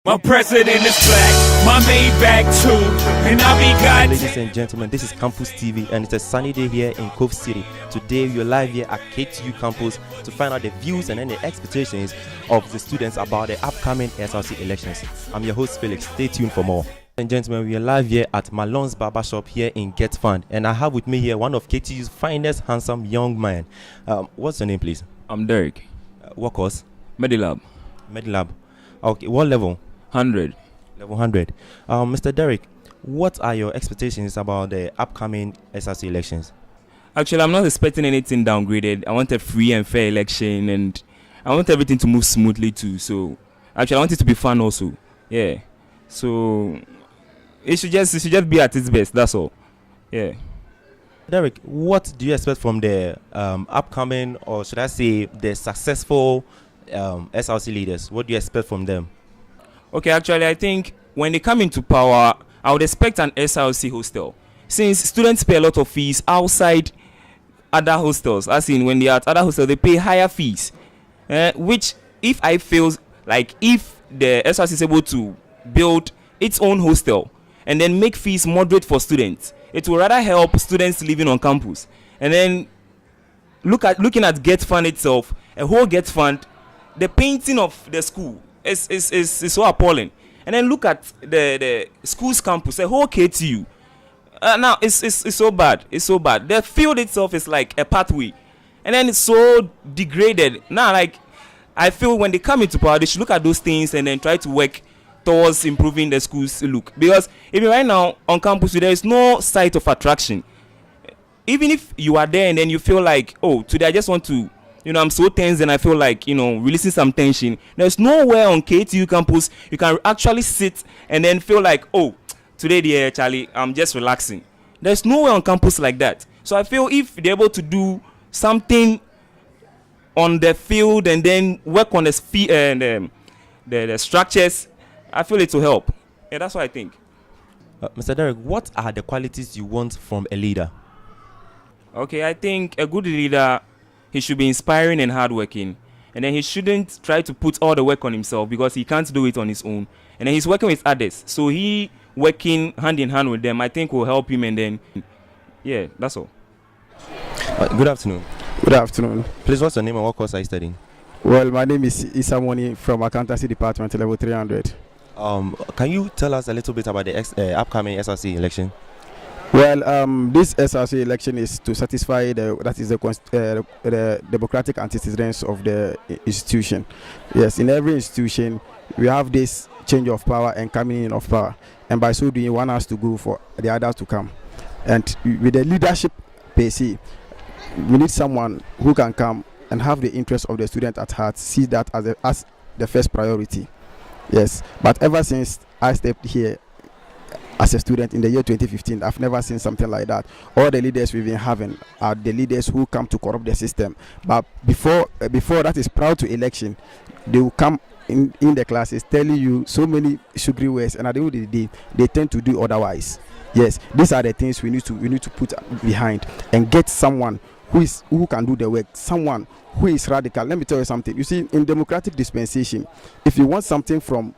My president is black, my Maybach too, and I be God. Ladies and gentlemen, this is Campus TV and it's a sunny day here in Cove City. Today we're live here at KTU campus to find out the views and the expectations of the students about the upcoming SRC elections. I'm your host Felix, stay tuned for more. Ladies and gentlemen, we are live here at Malon's Barbershop here in Get Fund, and I have with me here one of KTU's finest handsome young man. What's your name please? I'm Derek. What course? Medilab. Medilab. Okay, what level? 100. Level 100. Mr. Derek, what are your expectations about the upcoming SRC elections? Actually, I'm not expecting anything downgraded. I want a free and fair election, and I want everything to move smoothly too. So, actually, I want it to be fun also. Yeah. So, it should just be at its best. That's all. Yeah. Derek, what do you expect from the upcoming, or should I say, the successful SRC leaders? What do you expect from them? Okay, actually, I think when they come into power, I would expect an SRC hostel. Since students pay a lot of fees outside other hostels, as in when they are at other hostels, they pay higher fees. Which, if I feel like if the SRC is able to build its own hostel and then make fees moderate for students, it will rather help students living on campus. And then looking at Get Fund itself, a whole Get Fund, the painting of the school is so appalling. And then look at the school's campus, a whole KTU. Now it's so bad. It's so bad. The field itself is like a pathway, and then it's so degraded. Now, like, I feel when they come into power, they should look at those things and then try to work towards improving the school's look. Because even right now on campus, there is no site of attraction. Even if you are there and then you feel like, oh, today I just want to, I'm so tense and I feel like, releasing some tension. There's nowhere on KTU campus you can actually sit and then feel like, oh, today, dear Charlie, I'm just relaxing. There's nowhere on campus like that. So I feel if they're able to do something on the field and then work on the structures, I feel it will help. Yeah, that's what I think. Mr. Derek, what are the qualities you want from a leader? Okay, I think a good leader, he should be inspiring and hardworking. And then he shouldn't try to put all the work on himself because he can't do it on his own. And then he's working with others. So he working hand in hand with them, I think will help him. And then, yeah, that's all. Good afternoon. Good afternoon. Please, what's your name and what course are you studying? Well, my name is Issa Moni from Accountancy Department, level 300. Can you tell us a little bit about the upcoming SRC election? Well, this SRC election is to satisfy the democratic antecedents of the institution. Yes, in every institution, we have this change of power and coming in of power. And by so doing, one has to go for the others to come. And with the leadership per se, we need someone who can come and have the interest of the student at heart, see that as the first priority. Yes, but ever since I stepped here as a student in the year 2015, I've never seen something like that. All the leaders we've been having are the leaders who come to corrupt the system. But before that is prior to election, they will come in the classes telling you so many sugary words, and at the end of the day, they tend to do otherwise. Yes, these are the things we need to put behind and get someone who can do the work, someone who is radical. Let me tell you something. You see, in democratic dispensation, if you want something from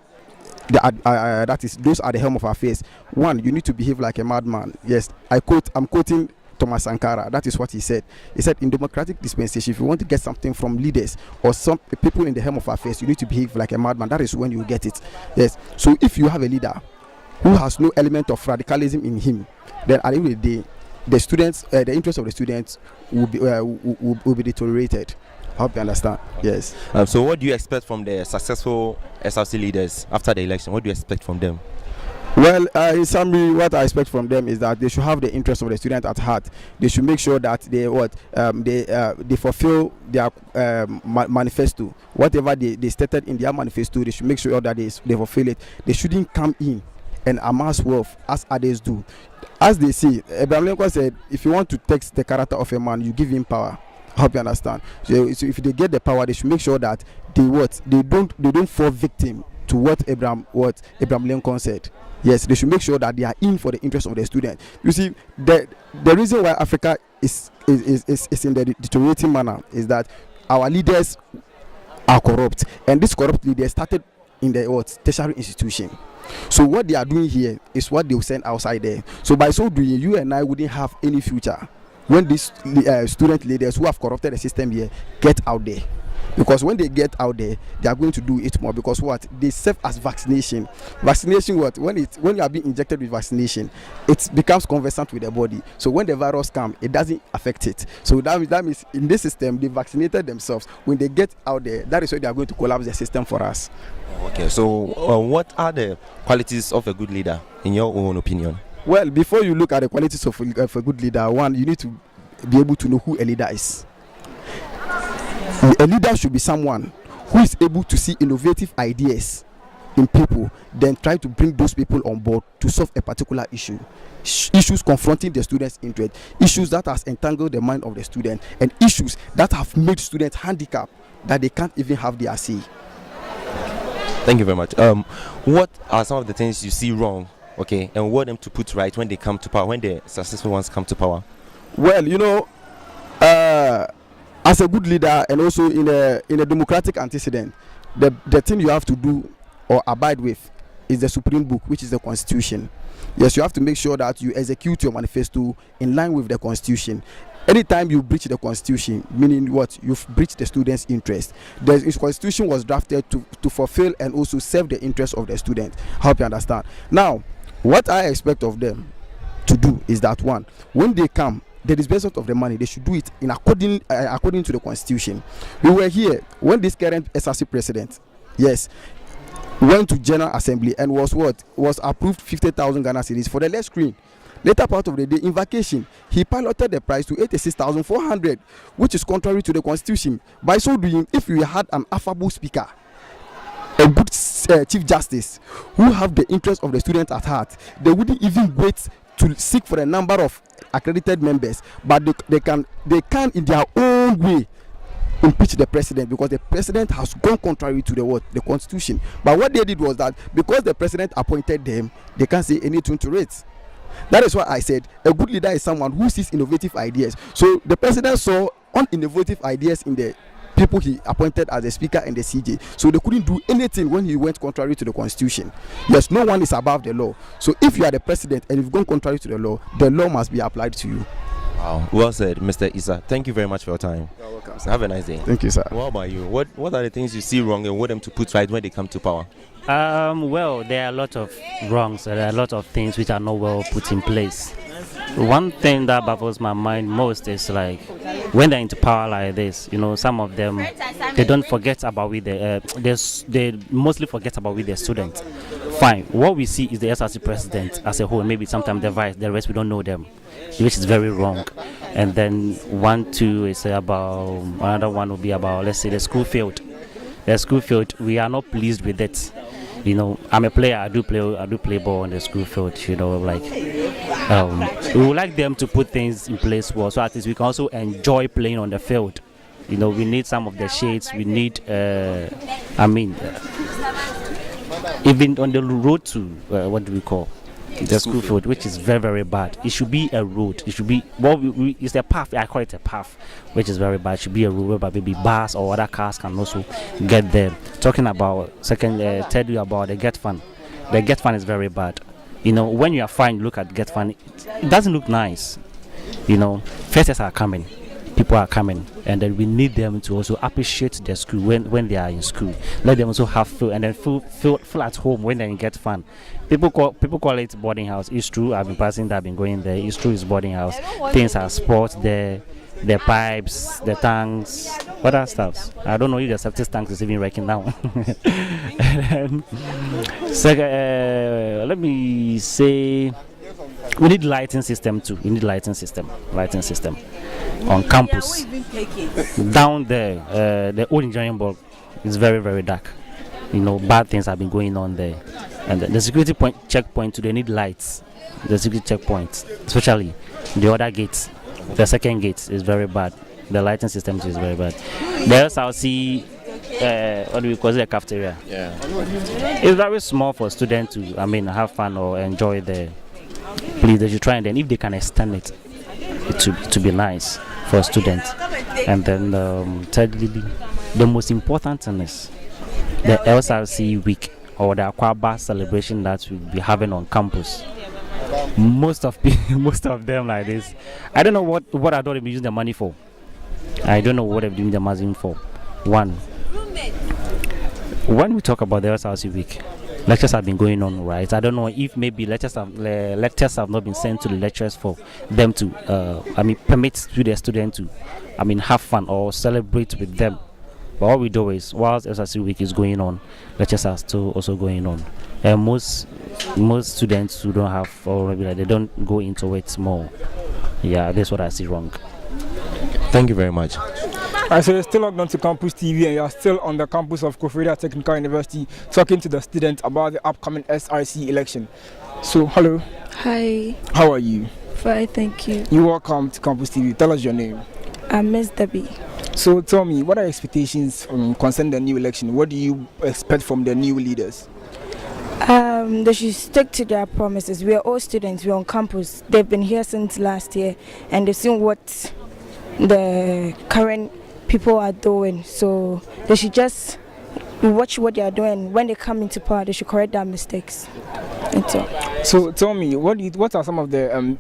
that is those are the helm of affairs. One, you need to behave like a madman. Yes, I'm quoting Thomas Sankara. That is what he said. He said, in democratic dispensation, if you want to get something from leaders or some people in the helm of affairs, you need to behave like a madman. That is when you get it. Yes. So if you have a leader who has no element of radicalism in him, then at the end of the day, the students, the interest of the students will be deteriorated. I hope you understand. Yes. So what do you expect from the successful SRC leaders after the election? What do you expect from them? Well, in summary, what I expect from them is that they should have the interest of the student at heart. They should make sure that they fulfill their manifesto. Whatever they stated in their manifesto, they should make sure that they fulfill it. They shouldn't come in and amass wealth as others do. As they say, Abraham Lincoln said, if you want to test the character of a man, you give him power. I hope you understand. So if they get the power, they should make sure that they don't fall victim to what Abraham Lincoln said. Yes, they should make sure that they are in for the interest of the student. You see, the reason why Africa is in the deteriorating manner is that our leaders are corrupt, and this corrupt leaders started in the what tertiary institution. So what they are doing here is what they will send outside there. So by so doing, you and I wouldn't have any future when these student leaders who have corrupted the system here get out there. Because when they get out there, they are going to do it more. Because what they serve as vaccination. Vaccination, what when you are being injected with vaccination, it becomes conversant with the body. So when the virus comes, it doesn't affect it. So that means in this system, they vaccinated themselves. When they get out there, that is why they are going to collapse the system for us. Okay, so what are the qualities of a good leader in your own opinion? Well, before you look at the qualities of a good leader, one, you need to be able to know who a leader is. A leader should be someone who is able to see innovative ideas in people, then try to bring those people on board to solve a particular issue. Issues confronting the students' interest, issues that has entangled the mind of the student, and issues that have made students handicapped that they can't even have their say. Thank you very much. What are some of the things you see wrong, okay, and want them to put right when they come to power, when the successful ones come to power? Well, you know, as a good leader and also in a democratic antecedent, the thing you have to do or abide with is the supreme book, which is the Constitution. Yes, you have to make sure that you execute your manifesto in line with the Constitution. Anytime you breach the Constitution, meaning what? You've breached the student's interest. The Constitution was drafted to fulfill and also serve the interest of the student. I hope you understand. Now, what I expect of them to do is that, one, when they come, the disbursement of the money, they should do it in according to the Constitution. We were here when this current SRC president, yes, went to General Assembly and was approved 50,000 Ghana cedis for the left screen. Later part of the day, in vacation, he piloted the price to 86,400, which is contrary to the Constitution. By so doing, if we had an affable speaker, a good Chief Justice who have the interest of the student at heart, they wouldn't even wait to seek for a number of accredited members, but they can in their own way impeach the president, because the president has gone contrary to the Constitution. But what they did was that because the president appointed them, they can't say anything to it. That is why I said a good leader is someone who sees innovative ideas. So the president saw innovative ideas in the people he appointed as the speaker and the CJ. So they couldn't do anything when he went contrary to the Constitution. Yes, no one is above the law. So if you are the president and you've gone contrary to the law must be applied to you. Wow, well said, Mr. Issa. Thank you very much for your time. You're welcome, sir. Have a nice day. Thank you, sir. What about you? What are the things you see wrong and want them to put right when they come to power? Well, there are a lot of wrongs. There are a lot of things which are not well put in place. One thing that baffles my mind most is like when they're into power like this, you know, some of them, they don't forget about they mostly forget about with their students. Fine. What we see is the SRC president as a whole, maybe sometimes the vice, the rest we don't know them, which is very wrong. And then 1, 2 is about, another one will be about, let's say, the school field. The school field, we are not pleased with it. You know, I'm a player. I do play ball on the school field. You know, like we would like them to put things in place well, so at least we can also enjoy playing on the field. You know, we need some of the shades. We need, even on the road to what do we call the school field, which is very, very bad. It should be a road. It should be it's a path. I call it a path, which is very bad. It should be a road where maybe bus or other cars can also get there. Talking about tell you about the Get Fund. The Get Fund is very bad. You know, when you are fine, look at Get Fund. It doesn't look nice. You know, firsters are coming. People are coming, and then we need them to also appreciate the school when they are in school. Let them also have feel, and then feel at home when they get fun. People call it boarding house. It's true. I've been passing that. I've been going there. It's true. It's boarding house. Things are sports there. The pipes, the tanks, other stuffs. I don't know if the septic tank is even working now. Let me say, we need lighting system too. We need lighting system on campus. Down there, the old engineering block is very, very dark. You know, bad things have been going on there. And the security checkpoint too, they need lights. The security checkpoint, especially the other gates. The second gate is very bad. The lighting system is very bad. The SRC, what do we call it, a cafeteria? Yeah. It's very small for students to, have fun or enjoy the. Please, they should try, and then if they can extend it to be nice for students. And then thirdly, the most important thing is the SRC week or the Akwaba celebration that we'll be having on campus. Most of them like this. I don't know what I thought they be using the money for. I don't know what they're doing the money for. One, when we talk about the SRC week, lectures have been going on, right? I don't know if maybe lectures have not been sent to the lecturers for them to, permit to the student to, have fun or celebrate with them. But what we do is, whilst SRC week is going on, lectures are still also going on. And most students who don't have, or maybe like they don't go into it more. Yeah, that's what I see wrong. Thank you very much. So you're still logged on to Campus TV and you're still on the campus of Koforidua Technical University talking to the students about the upcoming SRC election. So, hello. Hi. How are you? Fine, thank you. You're welcome to Campus TV. Tell us your name. I'm Miss Debbie. So tell me, what are your expectations concerning the new election? What do you expect from the new leaders? They should stick to their promises. We are all students. We're on campus. They've been here since last year and they've seen what the current people are doing. So they should just watch what they are doing. When they come into power, they should correct their mistakes. So tell me, what are some of the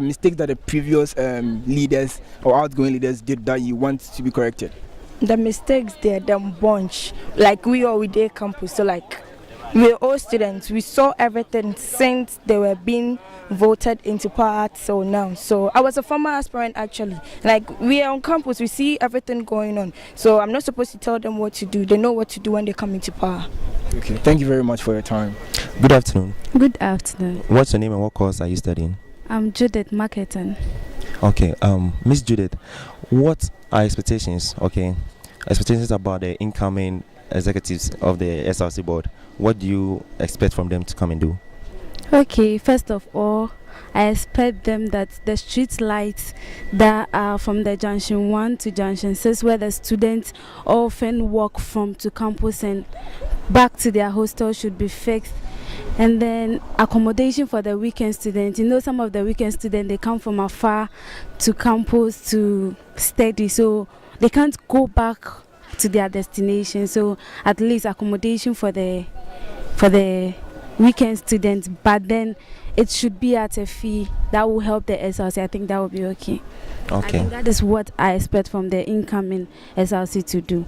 mistakes that the previous leaders or outgoing leaders did that you want to be corrected? The mistakes, they're them bunch. Like we did campus. So like we're all students. We saw everything since they were being voted into power till now. So I was a former aspirant actually. Like we are on campus, we see everything going on. So I'm not supposed to tell them what to do. They know what to do when they come into power. Okay, thank you very much for your time. Good afternoon. Good afternoon. What's your name and what course are you studying? I'm Judith Marketing. Okay, Miss Judith, what are expectations? Okay, expectations about the incoming executives of the SRC board. What do you expect from them to come and do? Okay, first of all, I expect them that the street lights that are from the junction 1 to junction 6, where the students often walk from to campus and back to their hostel, should be fixed. And then accommodation for the weekend students. You know, some of the weekend students, they come from afar to campus to study, so they can't go back to their destination. So at least accommodation for the weekend students, but then it should be at a fee that will help the SRC. I think that will be okay. Okay. I think that is what I expect from the incoming SRC to do.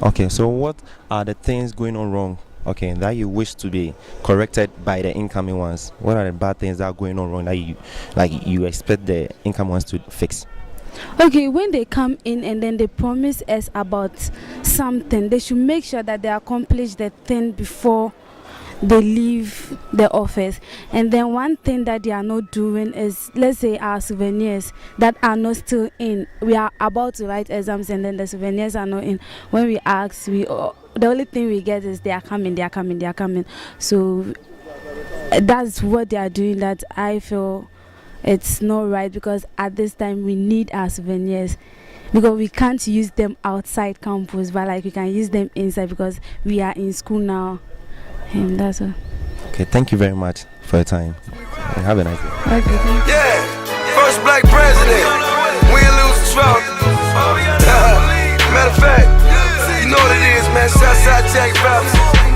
Okay, so what are the things going on wrong, okay, that you wish to be corrected by the incoming ones? What are the bad things that are going on wrong that you expect the incoming ones to fix? Okay, when they come in and then they promise us about something, they should make sure that they accomplish the thing before they leave the office. And then one thing that they are not doing is, let's say our souvenirs that are not still in. We are about to write exams and then the souvenirs are not in. When we ask, the only thing we get is they are coming. So that's what they are doing that I feel it's not right, because at this time we need our souvenirs, because we can't use them outside campus, but like we can use them inside because we are in school now. And that's all. Okay, thank you very much for your time. And have a nice day. Okay, yeah, first black president. We ain't lose Trump. Matter of fact, you know what it is, man. Southside Jack Robinson.